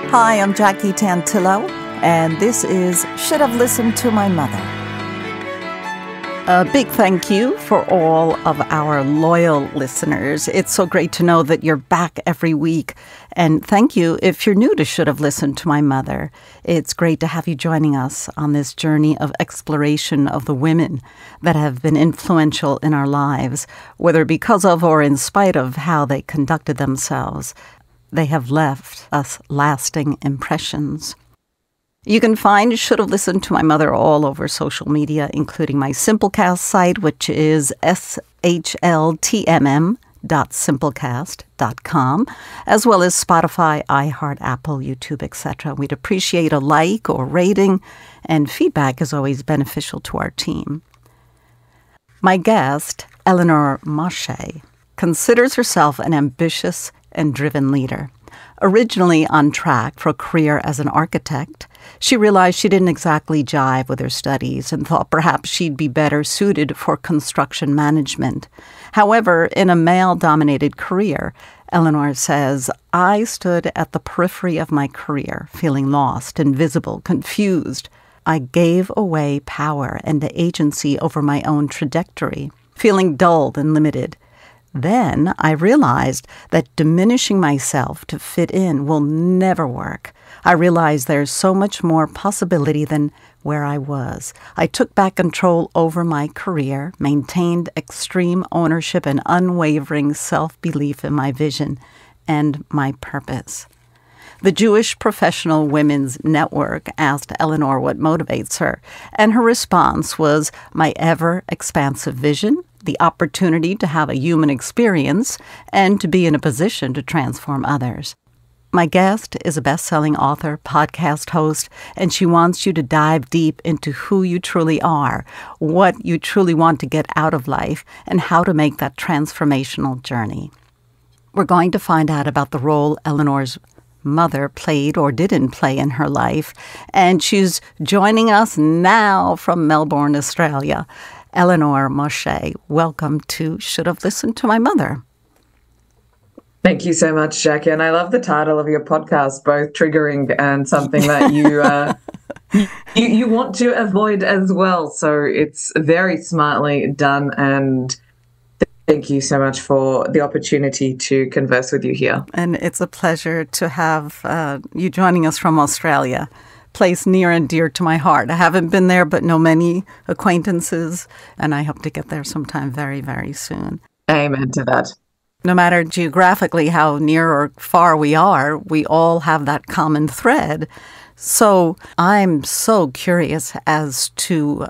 Hi, I'm Jackie Tantillo, and this is Should Have Listened to My Mother. A big thank you for all of our loyal listeners. It's so great to know that you're back every week. And thank you if you're new to Should Have Listened to My Mother. It's great to have you joining us on this journey of exploration of the women that have been influential in our lives, whether because of or in spite of how they conducted themselves. They have left us lasting impressions. You can find Should Have Listened to My Mother all over social media, including my Simplecast site, which is SHLTMM.simplecast.com, as well as Spotify, iHeart, Apple, YouTube, etc. We'd appreciate a like or rating, and feedback is always beneficial to our team. My guest, Elinor Moshe, considers herself an ambitious and driven leader. Originally on track for a career as an architect, she realized she didn't exactly jive with her studies and thought perhaps she'd be better suited for construction management. However, in a male-dominated career, Elinor says, I stood at the periphery of my career, feeling lost, invisible, confused. I gave away power and the agency over my own trajectory, feeling dulled and limited. Then I realized that diminishing myself to fit in will never work. I realized there's so much more possibility than where I was. I took back control over my career, maintained extreme ownership and unwavering self-belief in my vision and my purpose. The Jewish Professional Women's Network asked Elinor what motivates her, and her response was, my ever-expansive vision, the opportunity to have a human experience, and to be in a position to transform others. My guest is a best-selling author, podcast host, and she wants you to dive deep into who you truly are, what you truly want to get out of life, and how to make that transformational journey. We're going to find out about the role Elinor's mother played or didn't play in her life, and she's joining us now from Melbourne, Australia. Elinor Moshe, welcome to Should Have Listened to My Mother. Thank you so much, Jackie. And I love the title of your podcast, both triggering and something that you want to avoid as well. So it's very smartly done. And thank you so much for the opportunity to converse with you here. And it's a pleasure to have you joining us from Australia. Place near and dear to my heart. I haven't been there, but know many acquaintances, and I hope to get there sometime very, very soon. Amen to that. No matter geographically how near or far we are, we all have that common thread. So I'm so curious as to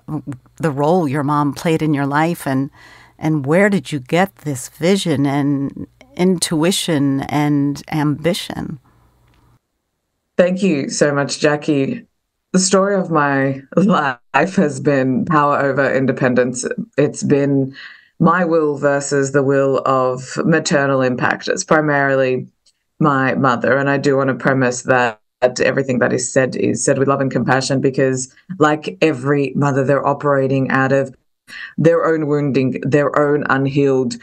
the role your mom played in your life, and where did you get this vision and intuition and ambition? Thank you so much, Jackie. The story of my life has been power over independence. It's been my will versus the will of maternal impact. It's primarily my mother. And I do want to premise that everything that is said with love and compassion, because like every mother, they're operating out of their own wounding, their own unhealed,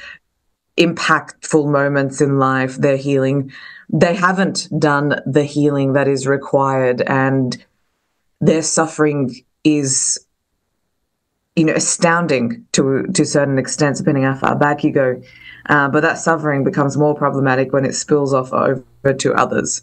impactful moments in life, their healing. They haven't done the healing that is required, and their suffering is, astounding to a certain extent, depending how far back you go. But that suffering becomes more problematic when it spills off over to others.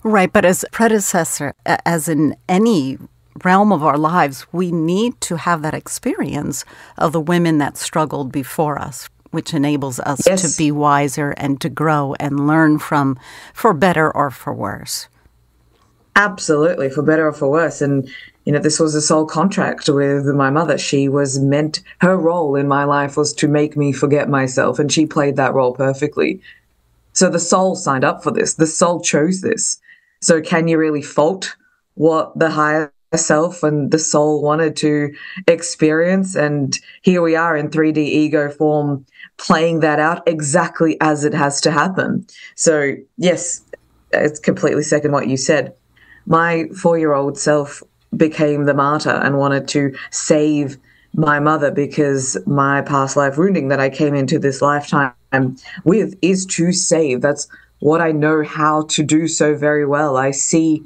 Right, but as predecessor, as in any realm of our lives, we need to have that experience of the women that struggled before us, which enables us to be wiser and to grow and learn from, for better or for worse. Absolutely, for better or for worse. And, this was a soul contract with my mother. Her role in my life was to make me forget myself, and she played that role perfectly. So the soul signed up for this. The soul chose this. So can you really fault what the higher self and the soul wanted to experience? And here we are in 3D ego form, playing that out exactly as it has to happen. So yes, it's completely second what you said. My 4-year-old self became the martyr and wanted to save my mother, because my past life wounding that I came into this lifetime with is to save. That's what I know how to do so very well. I see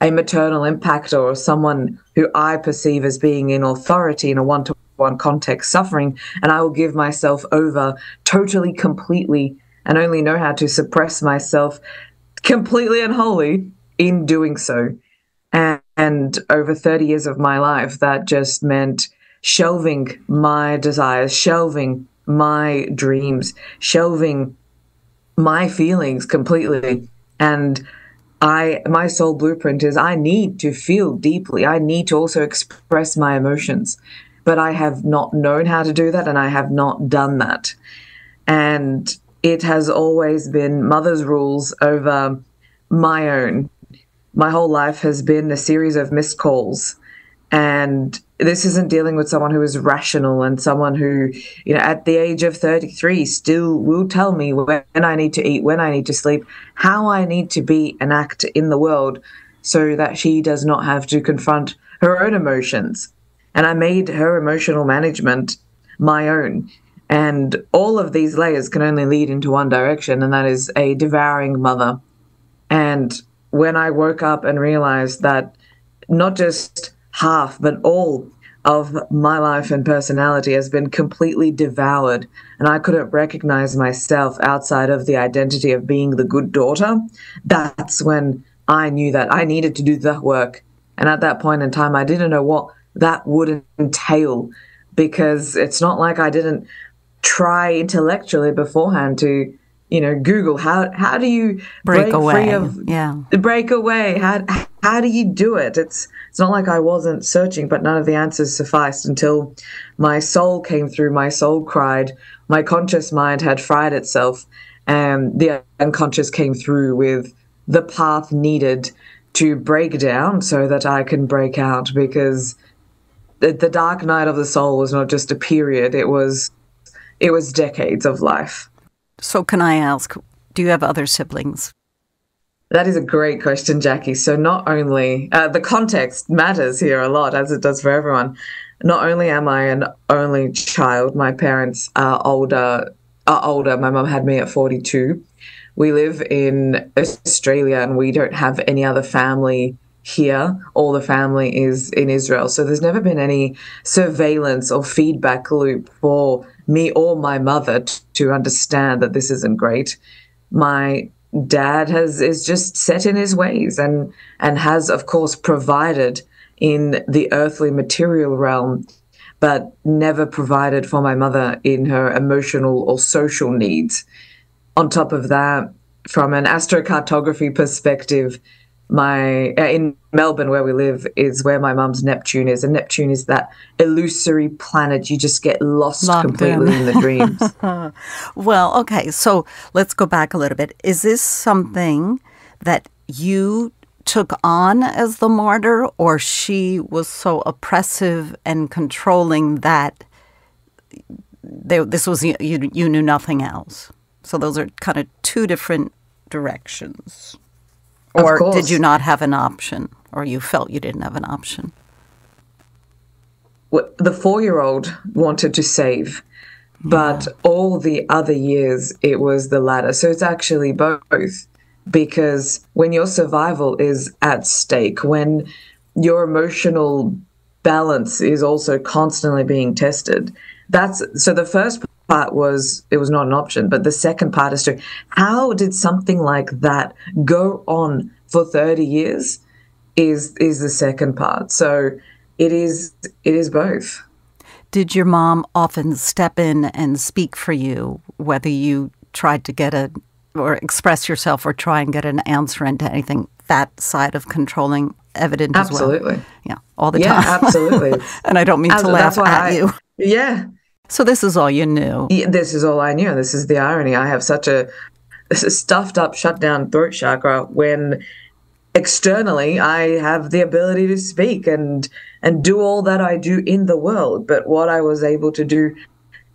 a maternal impactor or someone who I perceive as being in authority in a one-to-one context suffering, and I will give myself over totally, completely, and only know how to suppress myself completely and wholly in doing so. And over 30 years of my life, that just meant shelving my desires, shelving my dreams, shelving my feelings completely. And my soul blueprint is I need to feel deeply. I need to also express my emotions, but I have not known how to do that, and I have not done that. And it has always been mother's rules over my own. My whole life has been a series of missed calls. And this isn't dealing with someone who is rational and someone who, at the age of 33 still will tell me when I need to eat, when I need to sleep, how I need to be and act in the world so that she does not have to confront her own emotions. And I made her emotional management my own. And all of these layers can only lead into one direction, and that is a devouring mother. And when I woke up and realized that not just half, but all of my life and personality has been completely devoured, and I couldn't recognize myself outside of the identity of being the good daughter, that's when I knew that I needed to do the work. And at that point in time, I didn't know what that would entail, because it's not like I didn't try intellectually beforehand to Google how do you break away. Free of break away. How do you do it? It's not like I wasn't searching, but none of the answers sufficed until my soul came through. My soul cried. My conscious mind had fried itself, and the unconscious came through with the path needed to break down so that I can break out. Because the dark night of the soul was not just a period; it was decades of life. So can I ask, do you have other siblings? That is a great question, Jackie. So not only, the context matters here a lot, as it does for everyone. Not only am I an only child, my parents are older. My mum had me at 42. We live in Australia and we don't have any other family here. All the family is in Israel. So there's never been any surveillance or feedback loop for me or my mother to understand that this isn't great. My dad is just set in his ways and has, of course, provided in the earthly material realm, but never provided for my mother in her emotional or social needs. On top of that, from an astrocartography perspective, in Melbourne, where we live, is where my mum's Neptune is. And Neptune is that illusory planet. You just get lost completely in the dreams. Well, okay, so let's go back a little bit. Is this something that you took on as the martyr, or she was so oppressive and controlling that this was you knew nothing else? So those are kind of two different directions. Or did you not have an option, or you felt you didn't have an option? The 4-year-old wanted to save, but all the other years it was the latter. So it's actually both, because when your survival is at stake, when your emotional balance is also constantly being tested, so the first part was it was not an option, but the second part is how did something like that go on for 30 years is the second part. So it is both. Did your mom often step in and speak for you, whether you tried to get or express yourself or try and get an answer into anything, that side of controlling evident as well? Absolutely. Yeah, all the time. Yeah, absolutely. And I don't mean to laugh at you. Yeah. So this is all you knew. Yeah, this is all I knew. This is the irony. I have such a stuffed up, shut down throat chakra when externally I have the ability to speak and do all that I do in the world. But what I was able to do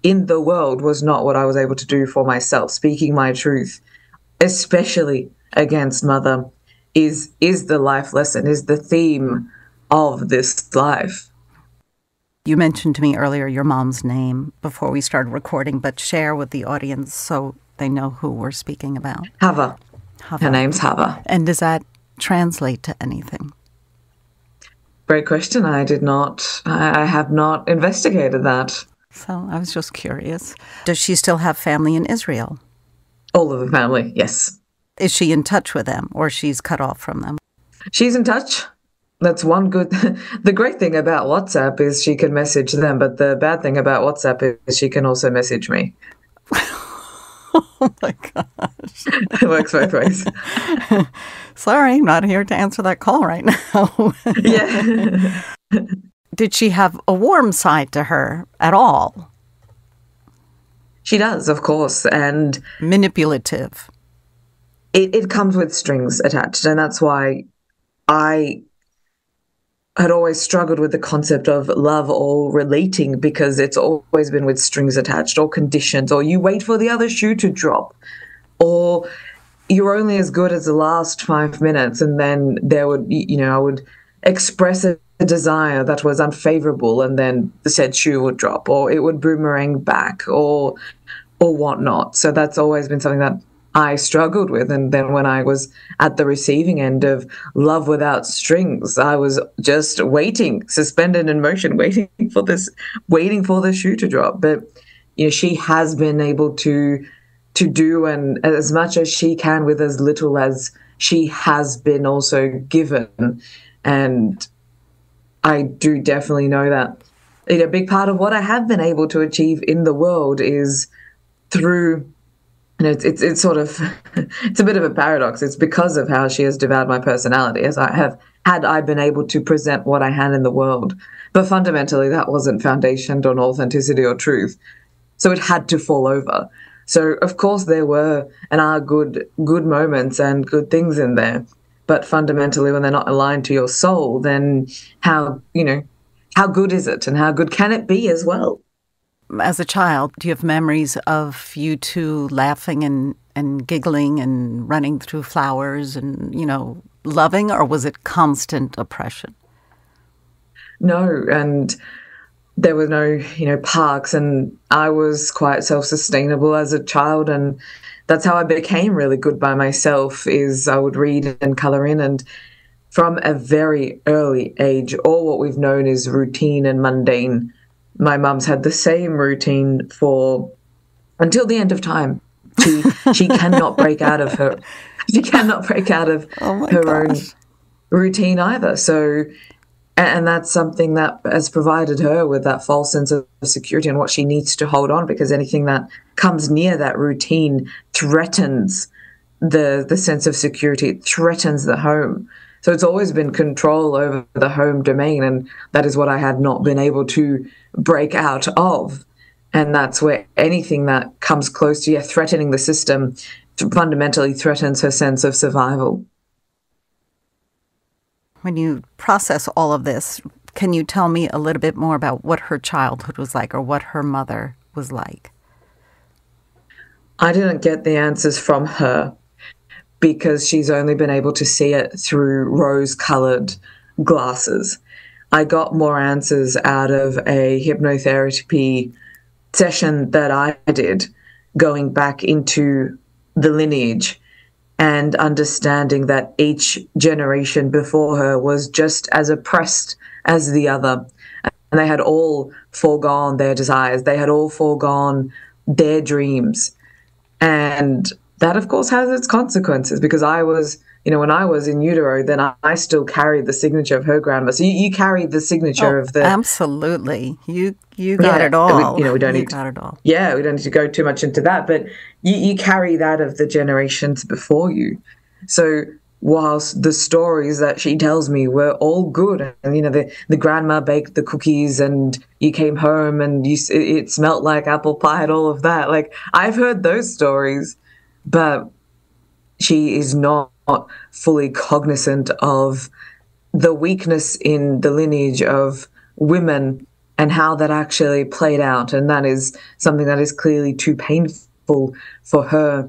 in the world was not what I was able to do for myself. Speaking my truth, especially against mother, is the life lesson, is the theme of this life. You mentioned to me earlier your mom's name before we started recording, but share with the audience so they know who we're speaking about. Hava. Hava. Her name's Hava. And does that translate to anything? Great question. I have not investigated that. So I was just curious. Does she still have family in Israel? All of the family, yes. Is she in touch with them, or she's cut off from them? She's in touch. That's one good... The great thing about WhatsApp is she can message them, but the bad thing about WhatsApp is she can also message me. Oh, my gosh. It works both ways. Sorry, I'm not here to answer that call right now. Yeah. Did she have a warm side to her at all? She does, of course, and... Manipulative. It comes with strings attached, and that's why I had always struggled with the concept of love or relating, because it's always been with strings attached or conditions, or you wait for the other shoe to drop, or you're only as good as the last 5 minutes, and then I would express a desire that was unfavorable, and then the said shoe would drop, or it would boomerang back, or whatnot. So that's always been something that I struggled with. And then when I was at the receiving end of love without strings, I was just waiting, suspended in motion, waiting for the shoe to drop. But she has been able to do and as much as she can with as little as she has been also given. And I do definitely know that a big part of what I have been able to achieve in the world is through... It's sort of, it's a bit of a paradox. It's because of how she has devoured my personality, as had I been able to present what I had in the world. But fundamentally, that wasn't foundationed on authenticity or truth. So it had to fall over. So, of course, there were and are good moments and good things in there. But fundamentally, when they're not aligned to your soul, then how good is it and how good can it be as well? As a child, do you have memories of you two laughing and giggling and running through flowers and, loving, or was it constant oppression? No, and there were no, parks, and I was quite self-sustainable as a child, and that's how I became really good by myself, is I would read and colour in, and from a very early age, all what we've known is routine and mundane. My mum's had the same routine until the end of time. She cannot break out of her. She cannot break out of her own routine either. So, and that's something that has provided her with that false sense of security and what she needs to hold on, because anything that comes near that routine threatens the sense of security. It threatens the home. So it's always been control over the home domain, and that is what I had not been able to break out of. And that's where anything that comes close to threatening the system fundamentally threatens her sense of survival. When you process all of this, can you tell me a little bit more about what her childhood was like, or what her mother was like? I didn't get the answers from her, because she's only been able to see it through rose-colored glasses. I got more answers out of a hypnotherapy session that I did, going back into the lineage and understanding that each generation before her was just as oppressed as the other. And they had all foregone their desires. They had all foregone their dreams. And that, of course, has its consequences, because I was, when I was in utero, then I still carried the signature of her grandma. So you carried the signature of the... Absolutely. You got it all. We don't need got it all. Yeah, we don't need to go too much into that, but you carry that of the generations before you. So whilst the stories that she tells me were all good, and, the grandma baked the cookies and you came home and it smelt like apple pie and all of that. Like, I've heard those stories, but she is not fully cognizant of the weakness in the lineage of women and how that actually played out. And that is something that is clearly too painful for her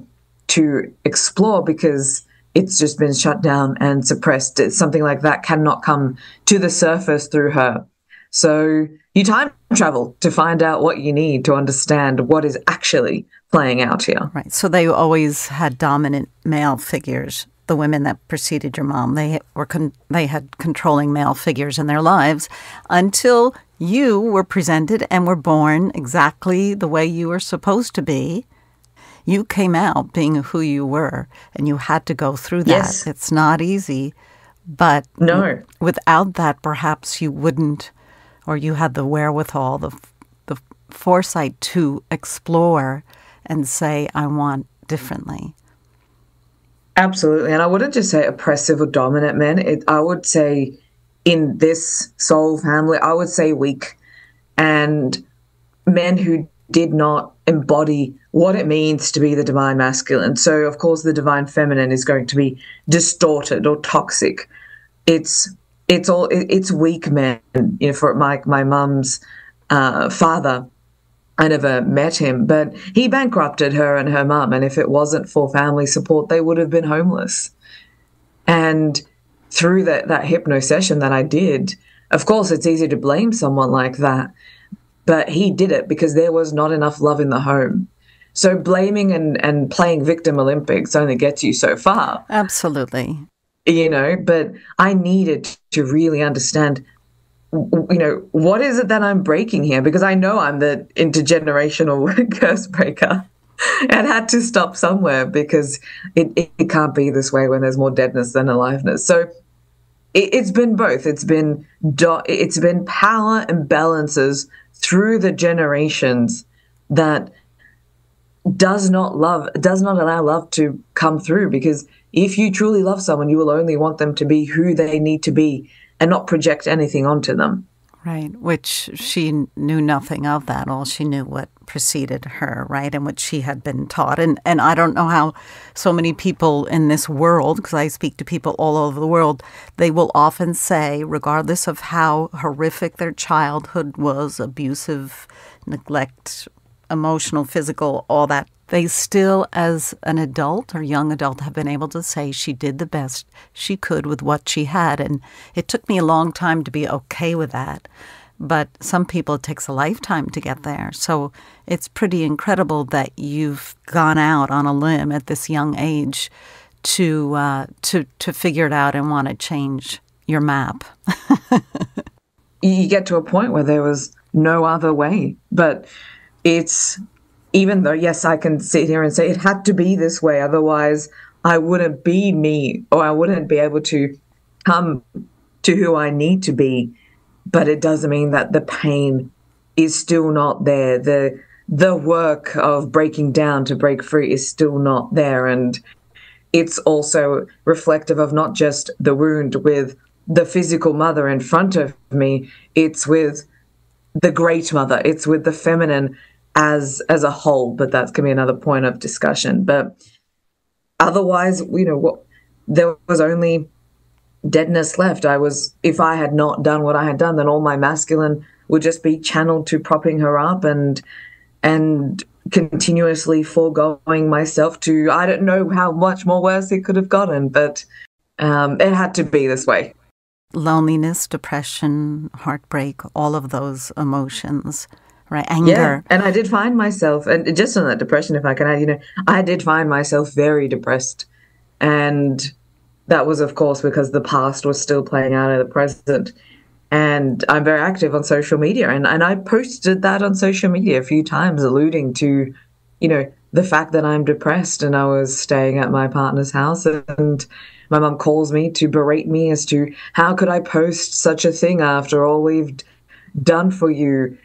to explore, because it's just been shut down and suppressed. Something like that cannot come to the surface through her. So you time travel to find out what you need to understand what is actually playing out here. Right. So they always had dominant male figures. The women that preceded your mom, they had controlling male figures in their lives until you were presented and were born exactly the way you were supposed to be. You came out being who you were, and you had to go through that. Yes. It's not easy, but No. Without that, perhaps you wouldn't, or you had the wherewithal, the foresight to explore and say, I want differently. Absolutely. And I wouldn't just say oppressive or dominant men. I would say in this soul family, I would say weak, and men who did not embody what it means to be the divine masculine. So, of course, the divine feminine is going to be distorted or toxic. It's weak men. You know, for my mum's father, I never met him, but he bankrupted her and her mum. And if it wasn't for family support, they would have been homeless. And through that hypno session that I did, of course, it's easy to blame someone like that, but he did it because there was not enough love in the home. So blaming and playing victim Olympics only gets you so far. Absolutely. You know, but I needed to really understand, you know, what is it that I'm breaking here? Because I know I'm the intergenerational curse breaker, and had to stop somewhere because it can't be this way when there's more deadness than aliveness. So it's been both. It's been power imbalances through the generations that does not allow love to come through. Because if you truly love someone, you will only want them to be who they need to be and not project anything onto them. Right, which she knew nothing of that. All she knew what preceded her, right, and what she had been taught. And I don't know how so many people in this world, because I speak to people all over the world, they will often say, regardless of how horrific their childhood was, abusive, neglect, emotional, physical, all that, they still, as an adult or young adult, have been able to say she did the best she could with what she had. And it took me a long time to be okay with that. But some people, it takes a lifetime to get there. So it's pretty incredible that you've gone out on a limb at this young age to figure it out and want to change your map. You get to a point where there was no other way. But it's, even though, yes, I can sit here and say it had to be this way, otherwise I wouldn't be me, or I wouldn't be able to come to who I need to be. But it doesn't mean that the pain is still not there. The work of breaking down to break free is still not there. And it's also reflective of not just the wound with the physical mother in front of me, it's with the great mother, it's with the feminine as a whole. But that's going to be another point of discussion. But otherwise, you know, there was only deadness left. If I had not done what I had done, then all my masculine would just be channeled to propping her up and continuously foregoing myself to, I don't know how much more worse it could have gotten, but it had to be this way. Loneliness, depression, heartbreak, all of those emotions, right? Anger. Yeah, and I did find myself, and just on that depression, if I can add, you know, I did find myself very depressed. And that was, of course, because the past was still playing out in the present. And I'm very active on social media. And I posted that on social media a few times, alluding to, you know, the fact that I'm depressed. And I was staying at my partner's house, and my mum calls me to berate me as to how could I post such a thing after all we've done for you.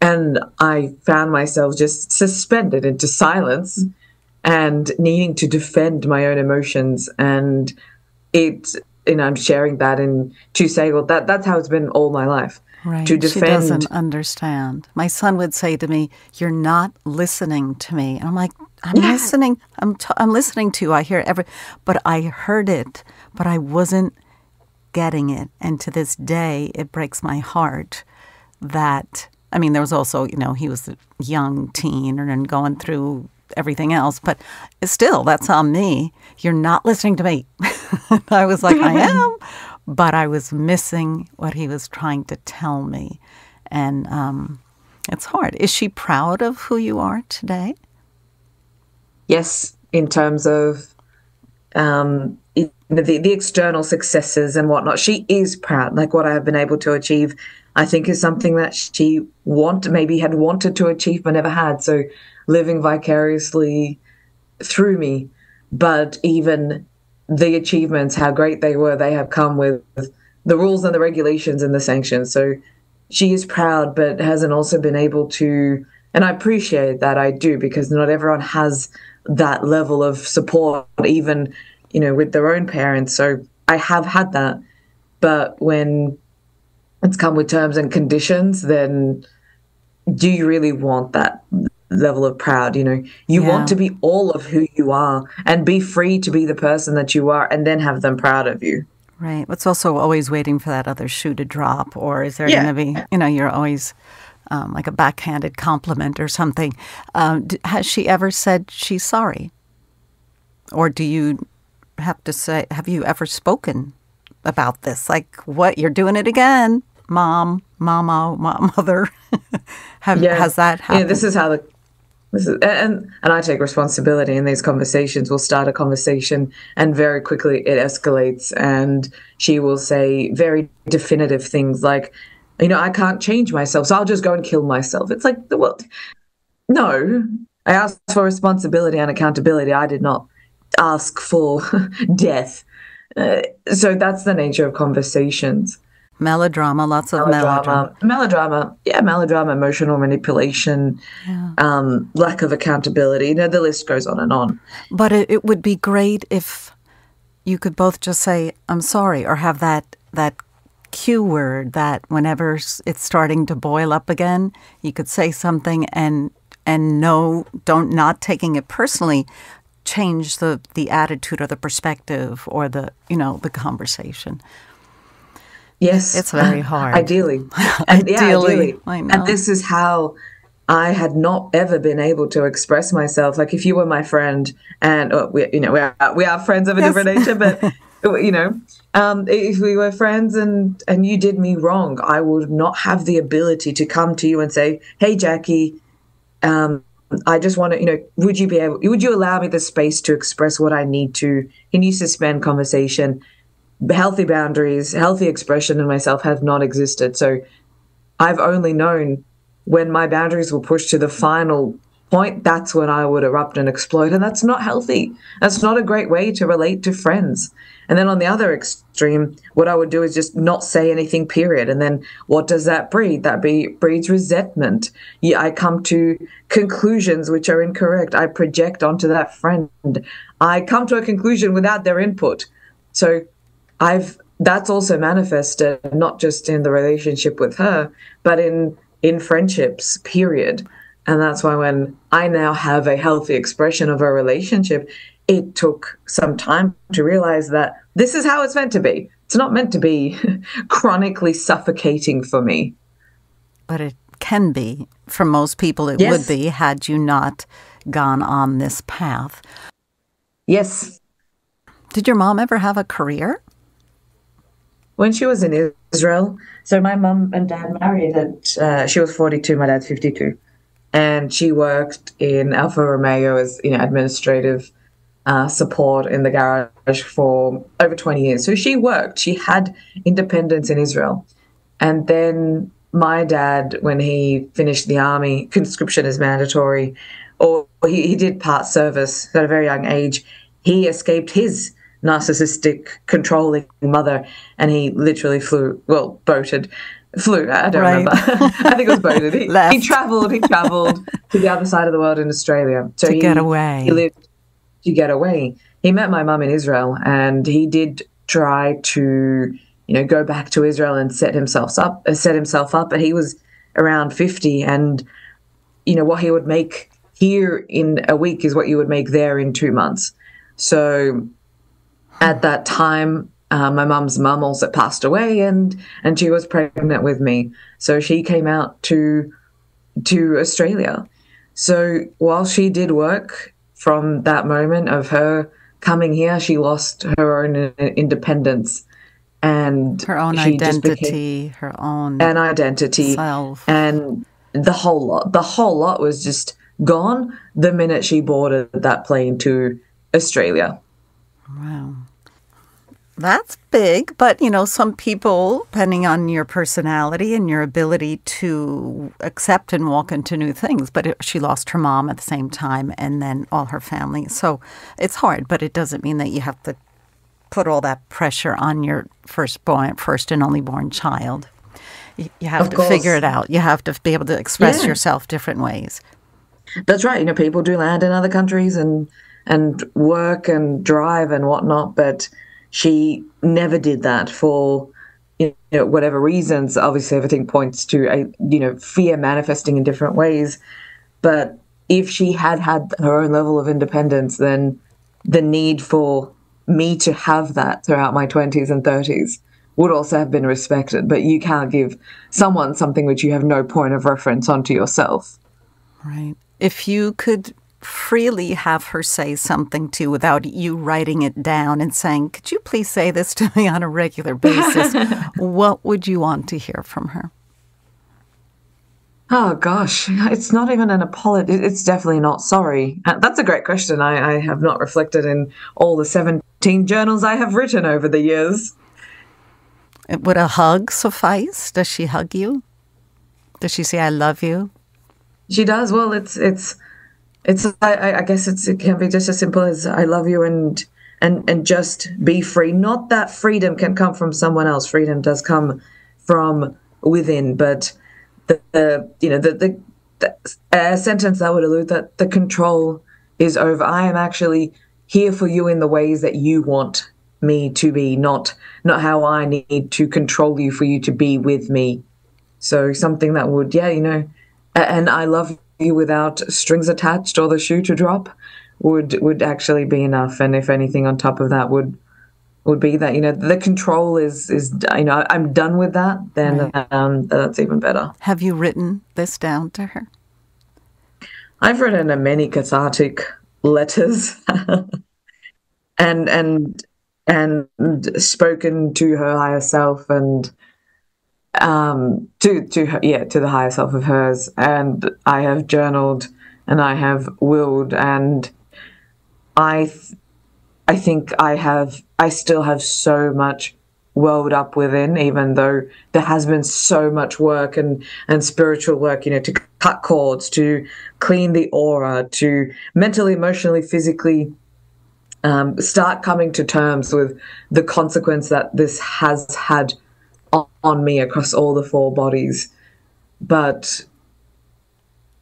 And I found myself just suspended into silence and needing to defend my own emotions. And it, you know, I'm sharing that to say, well, that's how it's been all my life. Right. To defend. She doesn't understand. My son would say to me, "You're not listening to me." And I'm like, "I'm listening. I'm listening to you. I hear but I heard it, but I wasn't getting it." And to this day, it breaks my heart that, I mean, there was also, you know, he was a young teen and going through everything else, but still, that's on me. You're not listening to me. I was like, I am, but I was missing what he was trying to tell me. And it's hard. Is she proud of who you are today? Yes, in terms of the external successes and whatnot. She is proud. Like what I have been able to achieve, I think is something that she maybe had wanted to achieve but never had. So living vicariously through me. But even the achievements, how great they were, they have come with the rules and the regulations and the sanctions. So she is proud, but hasn't also been able to, and I appreciate that, I do, because not everyone has that level of support, even, with their own parents. So I have had that. But when it's come with terms and conditions, then do you really want that level of proud? You want to be all of who you are and be free to be the person that you are, and then have them proud of you. Right. It's also always waiting for that other shoe to drop, or is there going to be, you're always like a backhanded compliment or something. Has she ever said she's sorry? Or do you have to say, have you ever spoken about this? Like, what, you're doing it again, mother? Has that happened? Yeah, this is and I take responsibility in these conversations. We'll start a conversation and very quickly it escalates, and she will say very definitive things like, I can't change myself, so I'll just go and kill myself. It's like, well, no, I asked for responsibility and accountability. I did not ask for death. So that's the nature of conversations. Melodrama, lots of melodrama. Melodrama, emotional manipulation, lack of accountability. The list goes on and on. But it would be great if you could both just say, I'm sorry, or have that cue word that whenever it's starting to boil up again, you could say something and not taking it personally, change the attitude or the perspective or the conversation. Yes. It's very hard. Ideally. Ideally. I know. And this is how I had not ever been able to express myself. Like if you were my friend and, we are friends of a different nature, but, if we were friends and you did me wrong, I would not have the ability to come to you and say, hey, Jackie, I just want to, would you allow me the space to express what I need to? Can you suspend conversation? Healthy boundaries, healthy expression in myself have not existed. So I've only known when my boundaries were pushed to the final point, that's when I would erupt and explode. And that's not healthy. That's not a great way to relate to friends. And then on the other extreme, what I would do is just not say anything, period. And then what does that breed? That breeds resentment. I come to conclusions which are incorrect. I project onto that friend. I come to a conclusion without their input. So that's also manifested not just in the relationship with her, but in friendships, period. And that's why when I now have a healthy expression of a relationship, it took some time to realize that this is how it's meant to be. It's not meant to be chronically suffocating for me. But it can be. For most people, it would be had you not gone on this path. Yes. Did your mom ever have a career? When she was in Israel, so my mum and dad married at, she was 42, my dad's 52. And she worked in Alfa Romeo as, administrative support in the garage for over 20 years. So she had independence in Israel. And then my dad, when he finished the army, conscription is mandatory, or he did part service at a very young age, he escaped his narcissistic, controlling mother, and he literally flew, I don't remember. I think it was boated. He traveled to the other side of the world in Australia. So get away. He lived to get away. He met my mum in Israel, and he did try to, go back to Israel and set himself up, but he was around 50, and, what he would make here in a week is what you would make there in 2 months. So at that time, my mum's mum also passed away, and she was pregnant with me. So she came out to Australia. So while she did work, from that moment of her coming here, she lost her own independence. and Her own she just became identity, her own an identity, self. and the whole lot was just gone the minute she boarded that plane to Australia. Wow. That's big, but some people, depending on your personality and your ability to accept and walk into new things, but she lost her mom at the same time and then all her family. So it's hard, but it doesn't mean that you have to put all that pressure on your first and only born child. You have Of to course. figure it out. You have to be able to express Yeah. yourself different ways. That's right. People do land in other countries and work and drive and whatnot, but she never did that for whatever reasons. Obviously, everything points to fear manifesting in different ways. But if she had had her own level of independence, then the need for me to have that throughout my 20s and 30s would also have been respected. But you can't give someone something which you have no point of reference onto yourself. Right. If you could freely have her say something to you without you writing it down and saying, could you please say this to me on a regular basis, what would you want to hear from her? Oh, gosh, it's not even an apology. It's definitely not sorry. That's a great question. I have not reflected in all the 17 journals I have written over the years. Would a hug suffice? Does she hug you? Does she say, I love you? She does. Well, I guess it can be just as simple as I love you and just be free. Not that freedom can come from someone else. Freedom does come from within, but the sentence that would allude that the control is over. I am actually here for you in the ways that you want me to be, not how I need to control you for you to be with me. So something that would, and I love you without strings attached or the shoe to drop would actually be enough. And if anything on top of that would be that, the control is I'm done with that, then Right. That's even better. Have you written this down to her? I've written many cathartic letters and spoken to her higher self and to her, to the higher self of hers, and I have journaled and I have willed, and I think I still have so much welled up within, even though there has been so much work and spiritual work, to cut cords, to clean the aura, to mentally, emotionally, physically start coming to terms with the consequence that this has had on me across all the 4 bodies. But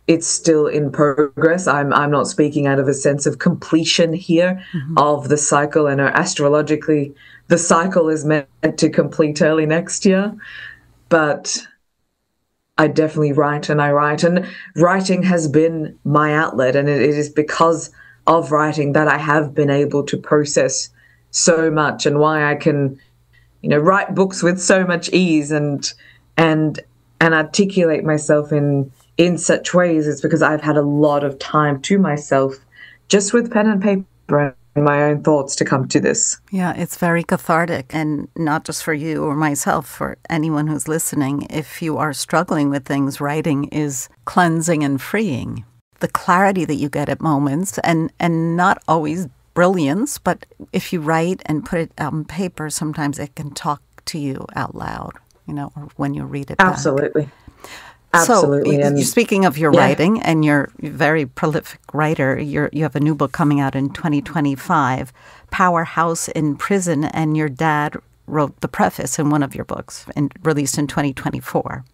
it's still in progress. I'm not speaking out of a sense of completion here of the cycle. I know astrologically the cycle is meant to complete early next year, but I definitely write and I write, and writing has been my outlet, and it is because of writing that I have been able to process so much, and why I can write books with so much ease and articulate myself in such ways. It's because I've had a lot of time to myself just with pen and paper and my own thoughts to come to this. Yeah, it's very cathartic, and not just for you or myself, for anyone who's listening. If you are struggling with things, writing is cleansing and freeing. The clarity that you get at moments, and not always brilliance, but if you write and put it on paper, sometimes it can talk to you out loud, or when you read it back. Absolutely. So, speaking of your writing, and you're a very prolific writer, you have a new book coming out in 2025, Powerhouse in Prison, and your dad wrote the preface in one of your books, released in 2024.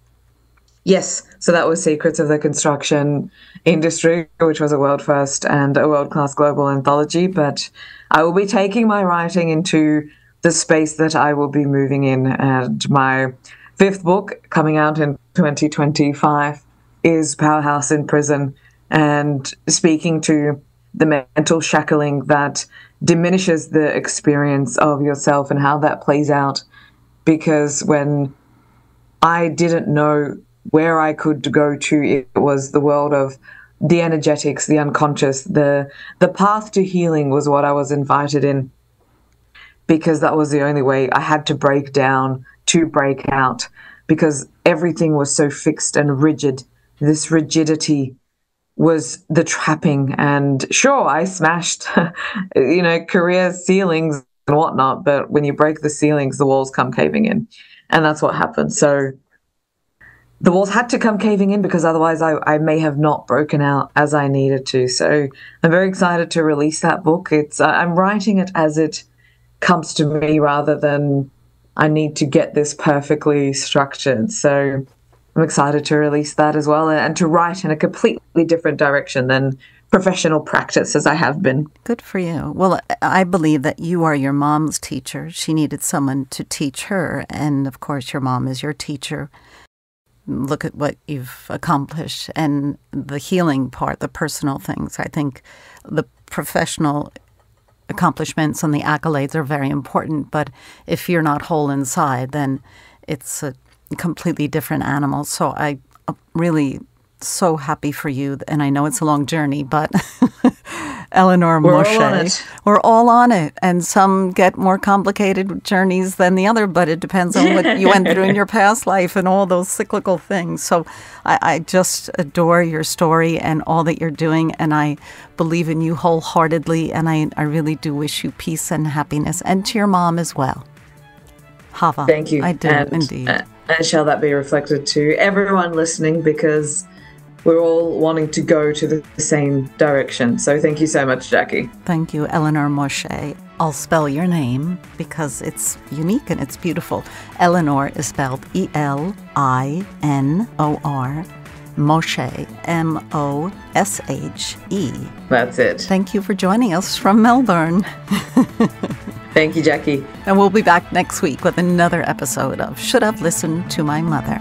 Yes. So that was Secrets of the Construction Industry, which was a world first and a world-class global anthology. But I will be taking my writing into the space that I will be moving in. And my 5th book, coming out in 2025, is Powerhouse in Prison, and speaking to the mental shackling that diminishes the experience of yourself and how that plays out. Because when I didn't know where I could go to, it was the world of the energetics, the unconscious, the path to healing was what I was invited in. because that was the only way. I had to break down to break out, because everything was so fixed and rigid. This rigidity was the trapping. And sure, I smashed, career ceilings and whatnot, but when you break the ceilings, the walls come caving in. And that's what happened. So the walls had to come caving in, because otherwise I may have not broken out as I needed to. So I'm very excited to release that book. I'm writing it as it comes to me, rather than I need to get this perfectly structured. So I'm excited to release that as well, and to write in a completely different direction than professional practice as I have been. Good for you. Well, I believe that you are your mom's teacher. She needed someone to teach her. And of course, your mom is your teacher. Look at what you've accomplished, and the healing part, the personal things. I think the professional accomplishments and the accolades are very important, but if you're not whole inside, then it's a completely different animal. So I'm really so happy for you, and I know it's a long journey, but Elinor Moshe, we're all on it, and some get more complicated journeys than the other, but it depends on what you went through in your past life and all those cyclical things. So I just adore your story and all that you're doing, and I believe in you wholeheartedly, and I really do wish you peace and happiness, and to your mom as well. Hava. Thank you. I do, indeed. And shall that be reflected to everyone listening, because we're all wanting to go to the same direction. So thank you so much, Jackie. Thank you, Elinor Moshe. I'll spell your name because it's unique and it's beautiful. Elinor is spelled E-L-I-N-O-R. Moshe, M-O-S-H-E. That's it. Thank you for joining us from Melbourne. Thank you, Jackie. And we'll be back next week with another episode of Should Have Listened to My Mother.